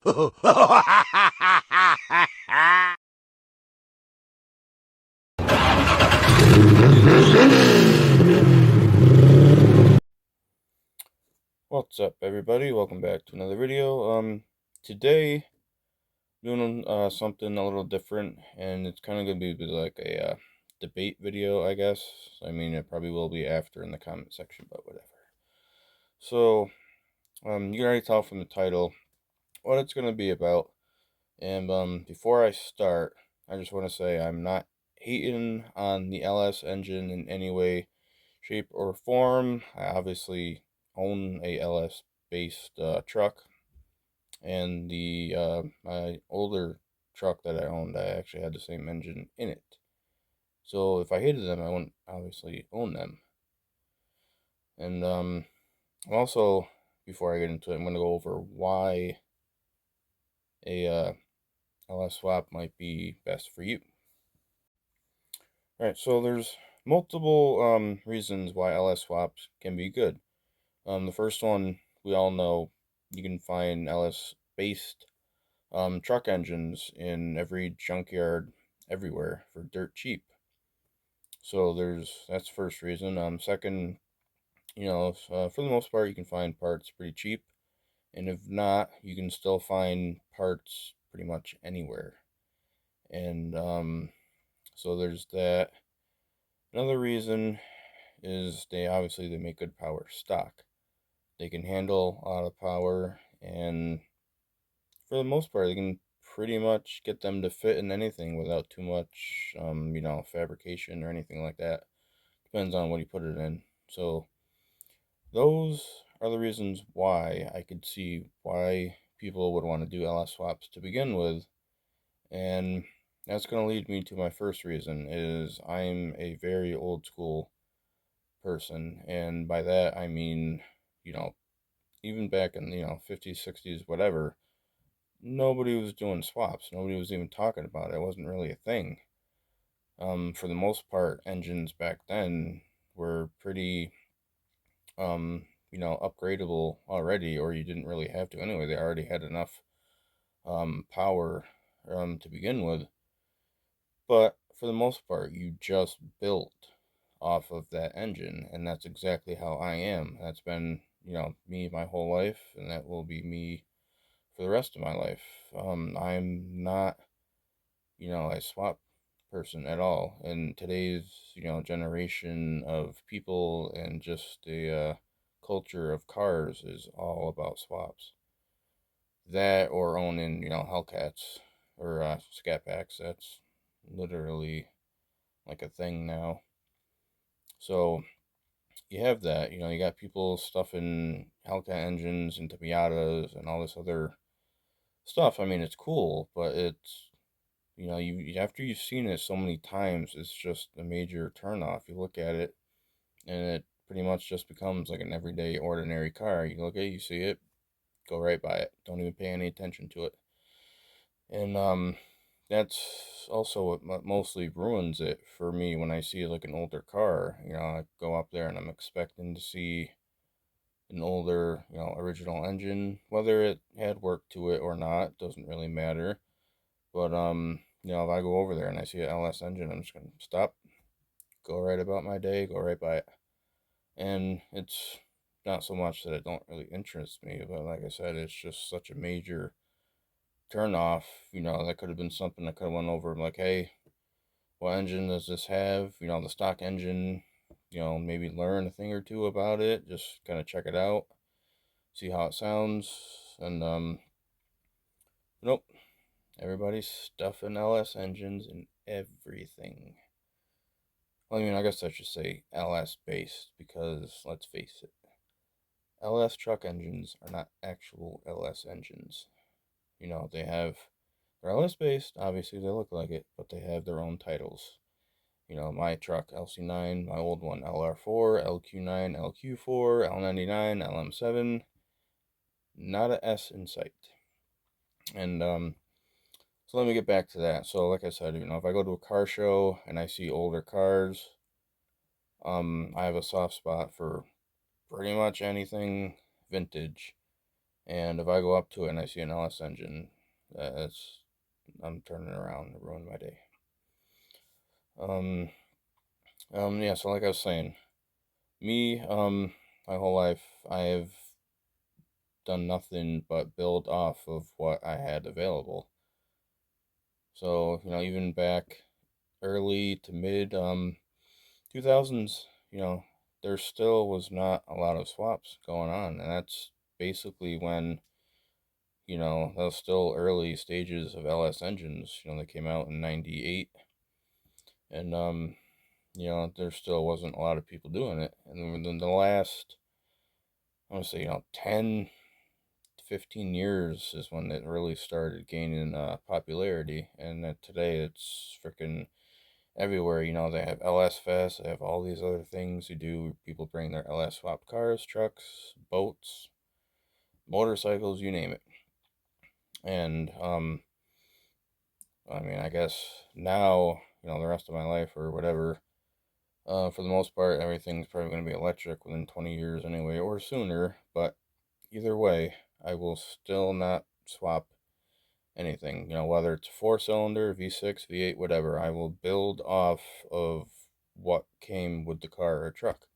What's up, everybody? Welcome back to another video. Today doing something a little different, and it's kind of gonna be like a debate video, I guess. I mean, it probably will be after in the comment section, but whatever. So, you can already tell from the title what it's gonna be about. And before I start, I just want to say I'm not hating on the LS engine in any way, shape, or form. I obviously own a LS based truck, and the my older truck that I owned, I actually had the same engine in it. So if I hated them, I wouldn't obviously own them. And also, before I get into it, I'm going to go over why a LS swap might be best for you. All right, so there's multiple reasons why LS swaps can be good. The first one, we all know, you can find LS based truck engines in every junkyard everywhere for dirt cheap. So that's the first reason. Second, for the most part, you can find parts pretty cheap, and if not, you can still find parts pretty much anywhere. And so there's that. Another reason is they make good power stock. They can handle a lot of power, and for the most part, they can pretty much get them to fit in anything without too much, fabrication or anything like that. Depends on what you put it in. So those are the reasons why I could see why people would want to do LS swaps to begin with. And that's going to lead me to my first reason is I'm a very old school person. And by that, I mean, you know, even back in, 50s, 60s, whatever, nobody was doing swaps. Nobody was even talking about it. It wasn't really a thing. For the most part, engines back then were pretty, upgradable already, or you didn't really have to anyway. They already had enough power to begin with. But for the most part, you just built off of that engine, and that's exactly how I am. That's been, me my whole life, and that will be me for the rest of my life. I'm not, a swap person at all. In today's, generation of people and just the culture of cars is all about swaps. That or owning, Hellcats or Scat Packs. That's literally like a thing now. So you have that, you got people stuffing Hellcat engines into Miatas and all this other stuff. I mean, it's cool, but it's, you after you've seen it so many times, it's just a major turnoff. You look at it, and it pretty much just becomes like an everyday, ordinary car. You look at it, you see it, go right by it. Don't even pay any attention to it. And that's also what mostly ruins it for me when I see like an older car. I go up there and I'm expecting to see an older, original engine, whether it had work to it or not, doesn't really matter. But if I go over there and I see an LS engine, I'm just gonna stop, go right about my day, go right by it. And it's not so much that it don't really interest me, but like I said, it's just such a major turn off. That could have been something I could have went over and like, hey, what engine does this have? The stock engine, maybe learn a thing or two about it, just kind of check it out, see how it sounds. And nope, everybody's stuffing LS engines and everything. Well, I mean, I guess I should say LS based because let's face it, LS truck engines are not actual LS engines. They're LS based, obviously they look like it, but they have their own titles. My truck LC9, my old one LR4, LQ9, LQ4, L99, LM7, not a S in sight. And so let me get back to that. So like I said, if I go to a car show and I see older cars, I have a soft spot for pretty much anything vintage. And if I go up to it and I see an LS engine, that's I'm turning around and ruin my day. Um, yeah. So like I was saying, me, my whole life I have done nothing but build off of what I had available. So even back early to mid 2000s, there still was not a lot of swaps going on, and that's basically when that was still early stages of LS engines. They came out in '98, and there still wasn't a lot of people doing it. And then within the last, I want to say, 10 to 15 years is when it really started gaining popularity. And today it's freaking everywhere. They have LS Fest, they have all these other things you do. People bring their LS swap cars, trucks, boats, motorcycles, you name it. And I mean, I guess now, the rest of my life or whatever, for the most part, everything's probably going to be electric within 20 years anyway, or sooner. But either way, I will still not swap anything. Whether it's 4-cylinder, V6, V8, whatever, I will build off of what came with the car or truck.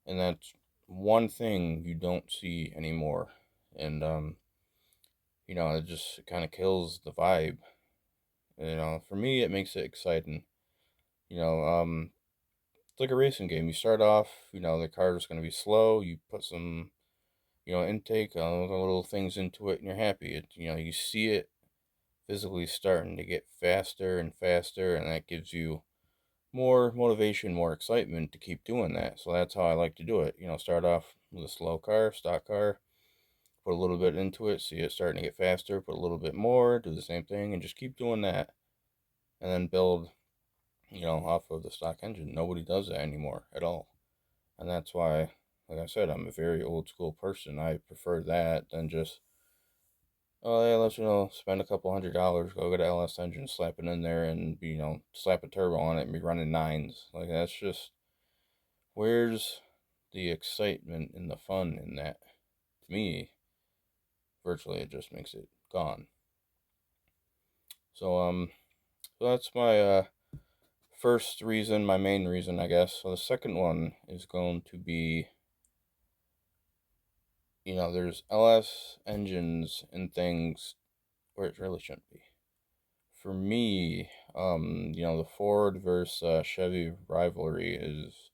And that's one thing you don't see anymore. And, it just kind of kills the vibe. For me, it makes it exciting. You know, um, it's like a racing game. You start off, the car is going to be slow. You put some, intake, the little things into it, and you're happy. You see it physically starting to get faster and faster, and that gives you more motivation, more excitement to keep doing that. So that's how I like to do it. Start off with a slow car, stock car, put a little bit into it, see it starting to get faster, put a little bit more, do the same thing, and just keep doing that, and then build, off of the stock engine. Nobody does that anymore at all. And that's why, like I said, I'm a very old school person. I prefer that than just, oh yeah, let's spend a couple $100, go get an LS engine, slap it in there, and slap a turbo on it and be running nines. Like that's just where's the excitement and the fun in that? To me, virtually it just makes it gone. So so that's my first reason, my main reason, I guess. So the second one is going to be, there's LS engines and things where it really shouldn't be. For me, the Ford versus Chevy rivalry is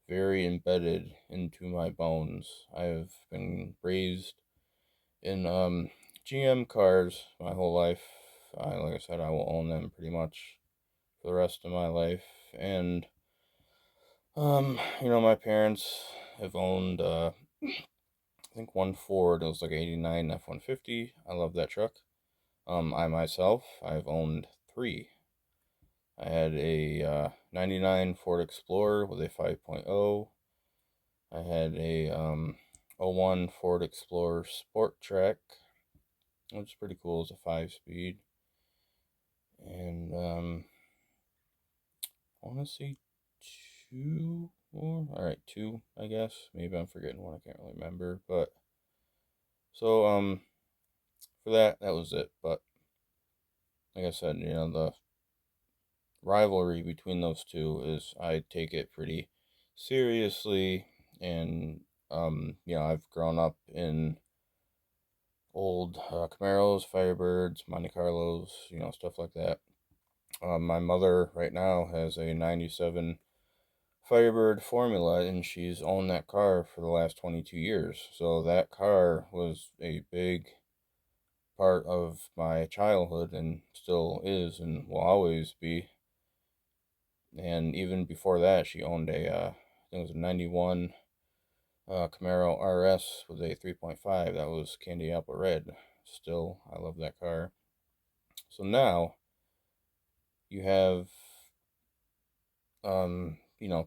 very embedded into my bones. I've been raised in GM cars my whole life. Like I said, I will own them pretty much for the rest of my life. And my parents have owned I think one Ford. It was like '89 F-150. I love that truck. I myself, I've owned three. I had a 99 Ford Explorer with a 5.0. I had a '01 Ford Explorer Sport Track, which is pretty cool. It's a 5-speed. And I want to say two more. All right, two, I guess. Maybe I'm forgetting one. I can't really remember. But so for that was it. But like I said, the rivalry between those two is I take it pretty seriously, and I've grown up in old Camaros, Firebirds, Monte Carlos, stuff like that. My mother right now has a '97 Firebird Formula, and she's owned that car for the last 22 years. So that car was a big part of my childhood and still is and will always be. And even before that, she owned I think it was a '91 Camaro RS with a 3.5. That was candy apple red. Still, I love that car. So now you have,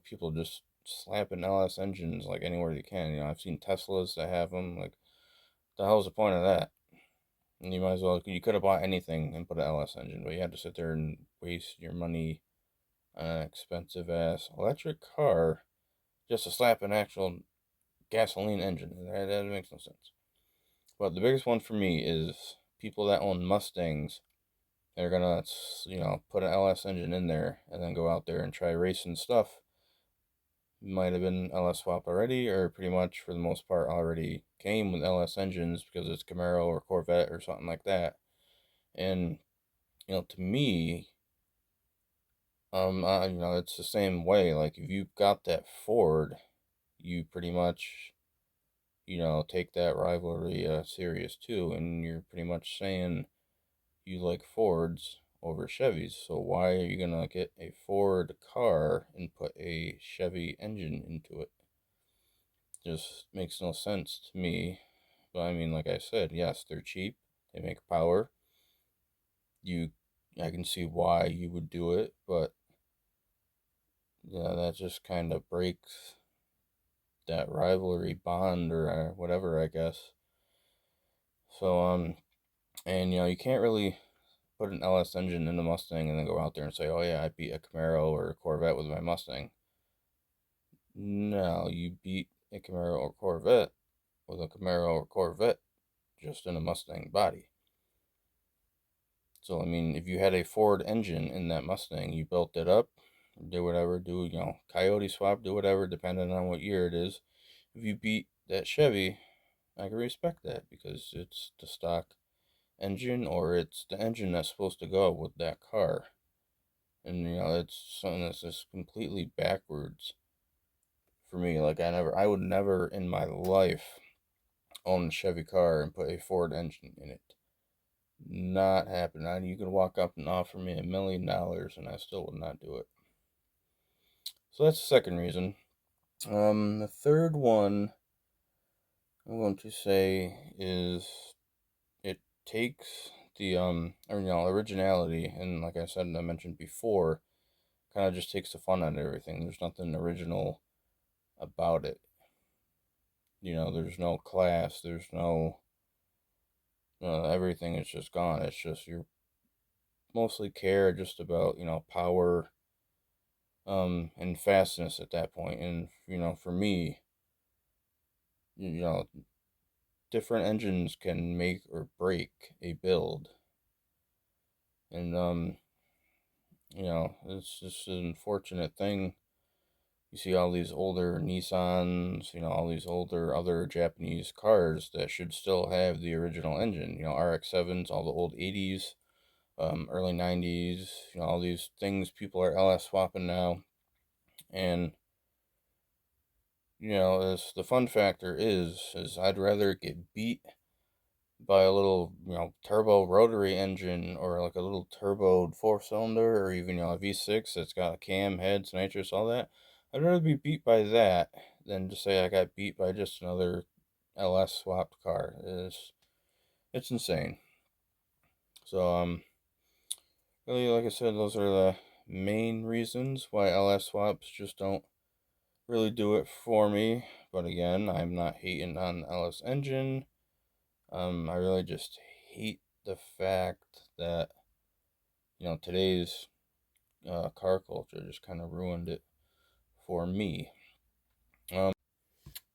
people just slapping LS engines like anywhere they can. I've seen Teslas that have them. Like, the hell's the point of that? And you might as well, you could have bought anything and put an LS engine, but you had to sit there and waste your money on an expensive ass electric car just to slap an actual gasoline engine. That makes no sense. But the biggest one for me is people that own Mustangs. They're gonna, put an LS engine in there and then go out there and try racing stuff. Might have been LS swap already, or pretty much for the most part already came with LS engines because it's Camaro or Corvette or something like that. And to me, it's the same way. Like if you got that Ford, you pretty much, take that rivalry serious too, and you're pretty much saying you like Fords over Chevys. So why are you gonna get a Ford car and put a Chevy engine into it? Just makes no sense to me. But I mean, like I said, yes, they're cheap. They make power. You, I can see why you would do it, but yeah, that just kind of breaks that rivalry bond or whatever, I guess. So and you can't really put an LS engine in the Mustang and then go out there and say, "Oh yeah, I beat a Camaro or a Corvette with my Mustang." No, you beat a Camaro or Corvette with a Camaro or Corvette just in a Mustang body. So I mean, if you had a Ford engine in that Mustang, you built it up, do whatever, coyote swap, do whatever, depending on what year it is. If you beat that Chevy, I can respect that because it's the stock engine or it's the engine that's supposed to go with that car. And it's something that's just completely backwards for me. Like I would never in my life own a Chevy car and put a Ford engine in it. Not happening. You can walk up and offer me $1 million and I still would not do it. So that's the second reason. The third one I'm going to say is it takes the originality, and like I said and I mentioned before, kind of just takes the fun out of everything. There's nothing original about it. There's no class. There's no everything is just gone. It's just you mostly care just about power and fastness at that point. And for me, you know different engines can make or break a build. And it's just an unfortunate thing. You see all these older Nissans, all these older other Japanese cars that should still have the original engine. RX-7s, all the old 80s, early 90s, all these things people are LS swapping now. And as the fun factor is I'd rather get beat by a little, turbo rotary engine or like a little turbo four cylinder or even, a V6 that's got a cam, heads, nitrous, all that. I'd rather be beat by that than to say I got beat by just another LS swapped car. It's insane. So, really, like I said, those are the main reasons why LS swaps just don't really do it for me. But again, I'm not hating on LS engine. I really just hate the fact that today's car culture just kind of ruined it for me. Um,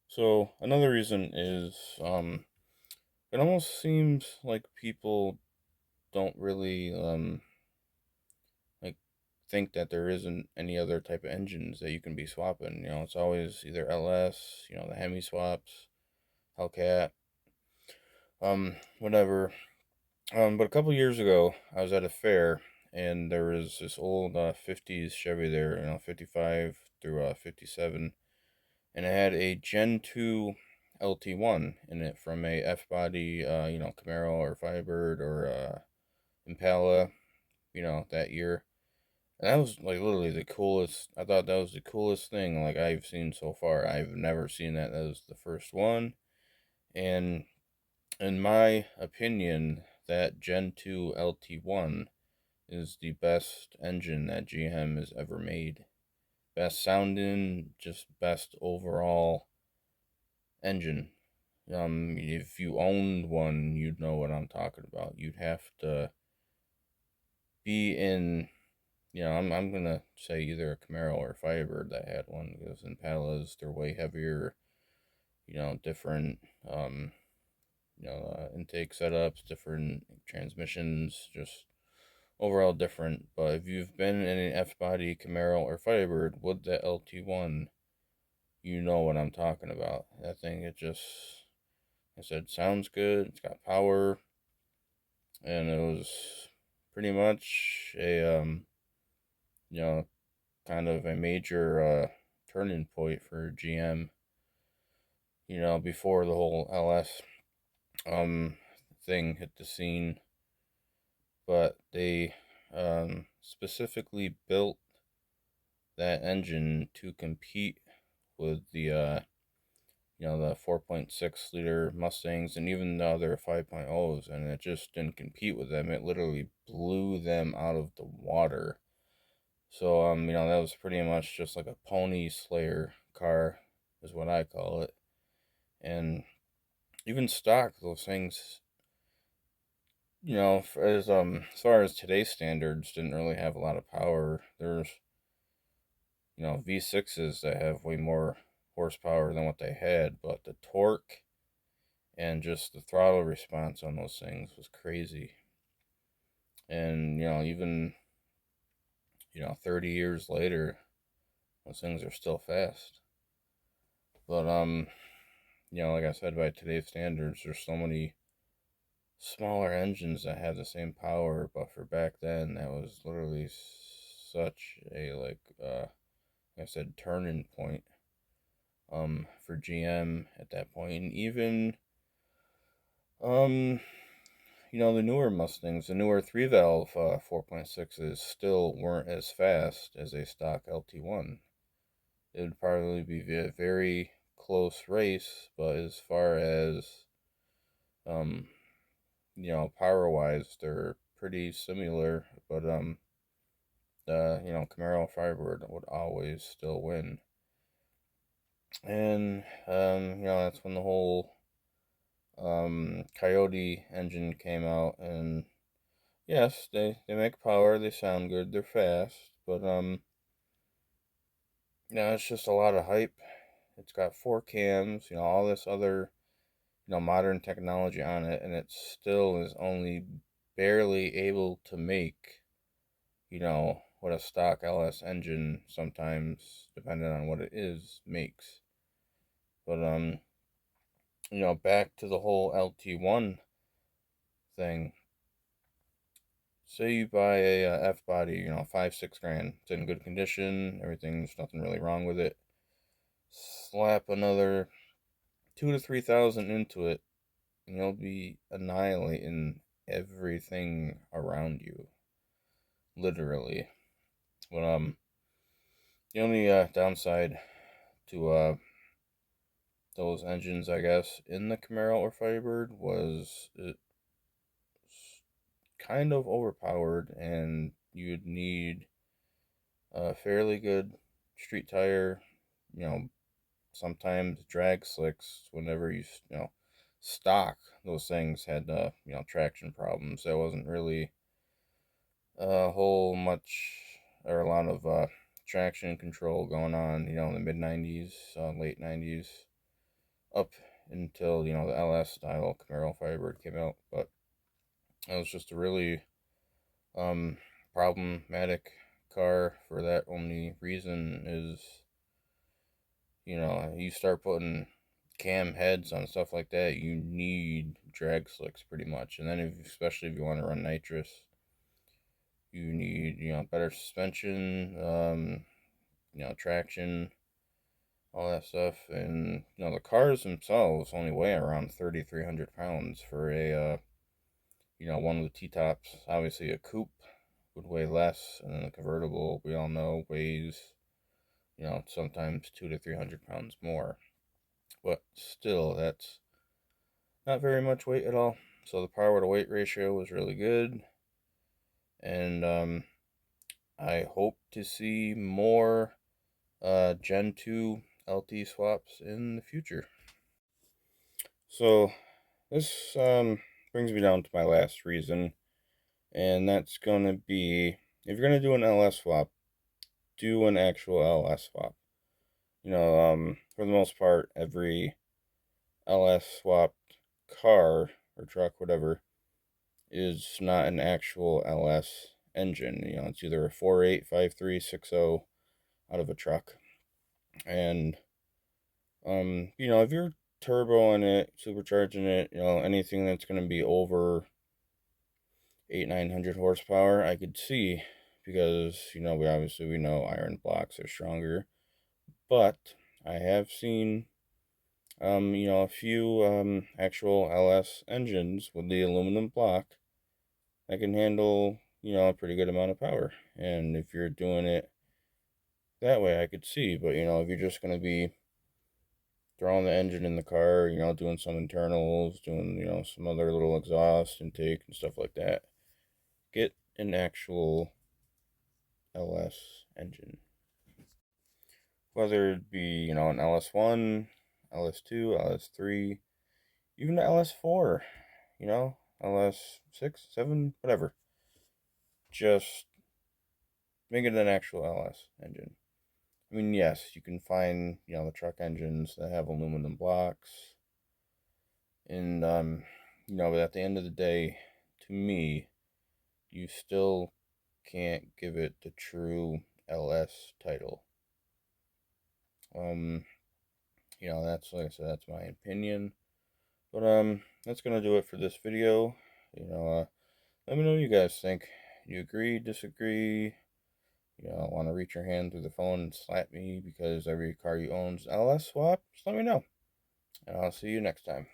so another reason is it almost seems like people don't really like think that there isn't any other type of engines that you can be swapping. It's always either LS, the Hemi swaps, Hellcat, whatever. But a couple years ago, I was at a fair, and there was this old 50s Chevy there, 55 through 57, and it had a Gen 2 LT1 in it from a F-body, Camaro or Firebird or Impala, that year. And that was like literally the coolest. I thought that was the coolest thing like I've seen so far. I've never seen that. That was the first one, and in my opinion, that Gen 2 LT1 is the best engine that GM has ever made. Best sounding, just best overall engine. If you owned one, you'd know what I'm talking about. You'd have to be in, I'm gonna say either a Camaro or a Firebird that had one because Impalas they're way heavier, different, intake setups, different transmissions, just overall different. But if you've been in an F-body Camaro or Firebird with the LT1, you know what I'm talking about. That thing, it just, I said, sounds good. It's got power, and it was pretty much a you know, kind of a major turning point for GM. Before the whole LS thing hit the scene, but they specifically built that engine to compete with the 4.6 liter Mustangs and even the other 5.0s, and it just didn't compete with them. It literally blew them out of the water. So that was pretty much just like a pony slayer car, is what I call it. And even stock, those things, as far as today's standards, didn't really have a lot of power. There's V6s that have way more horsepower than what they had, but the torque and just the throttle response on those things was crazy. And even 30 years later, those things are still fast. But like I said, by today's standards, there's so many smaller engines that have the same power, but for back then, that was literally such a like I said, turning point for GM at that point. And even the newer Mustangs, the newer 3-valve 4.6s still weren't as fast as a stock LT1. It would probably be a very close race, but as far as power wise, they're pretty similar. But the Camaro Firebird would always still win. And that's when the whole Coyote engine came out, and yes, they make power, they sound good, they're fast, but it's just a lot of hype. It's got 4 cams, all this other modern technology on it, and it still is only barely able to make what a stock LS engine sometimes, depending on what it is, makes. But back to the whole LT1 thing. Say you buy a F body, 5-6 grand. It's in good condition. Everything's nothing really wrong with it. Slap another 2 to 3 thousand into it, and you'll be annihilating everything around you, literally. But the only downside to those engines, I guess, in the Camaro or Firebird was it kind of overpowered, and you'd need a fairly good street tire, sometimes drag slicks whenever stock. Those things had traction problems. There wasn't really a whole much or a lot of traction control going on, in the mid 90s, late 90s, up until the LS style Camaro Firebird came out. But it was just a really problematic car for that only reason is you start putting cam heads on stuff like that, you need drag slicks pretty much. And then especially if you want to run nitrous, you need better suspension, traction, all that stuff. And the cars themselves only weigh around 3,300 pounds for a one with T-tops. Obviously a coupe would weigh less, and then the convertible, we all know, weighs sometimes 200 to 300 pounds more. But still, that's not very much weight at all. So the power to weight ratio was really good, and I hope to see more Gen 2 LT swaps in the future. So this brings me down to my last reason, and that's going to be, if you're going to do an LS swap, do an actual LS swap. For the most part, every LS swap car or truck, whatever, is not an actual LS engine. You know, it's either a 4.8, 5.3, 6.0 out of a truck. And, you know, if you're turboing it, supercharging it, you know, anything that's going to be over 900 horsepower, I could see, because, you know, we know iron blocks are stronger. But I have seen, you know, a few actual LS engines with the aluminum block that can handle, you know, a pretty good amount of power. And if you're doing it that way, I could see. But, you know, if you're just going to be throwing the engine in the car, you know, doing some internals, doing, you know, some other little exhaust intake and stuff like that, get an actual LS engine. Whether it be, you know, an LS1, LS2, LS3, even the LS4, you know, LS6, 7, whatever. Just make it an actual LS engine. I mean, yes, you can find, you know, the truck engines that have aluminum blocks. And, you know, but at the end of the day, to me, you still can't give it the true LS title. You know, that's, like I said, that's my opinion. But, that's gonna do it for this video. You know, let me know what you guys think. You agree, disagree? You know, want to reach your hand through the phone and slap me because every car you own is LS swap? Just let me know. And I'll see you next time.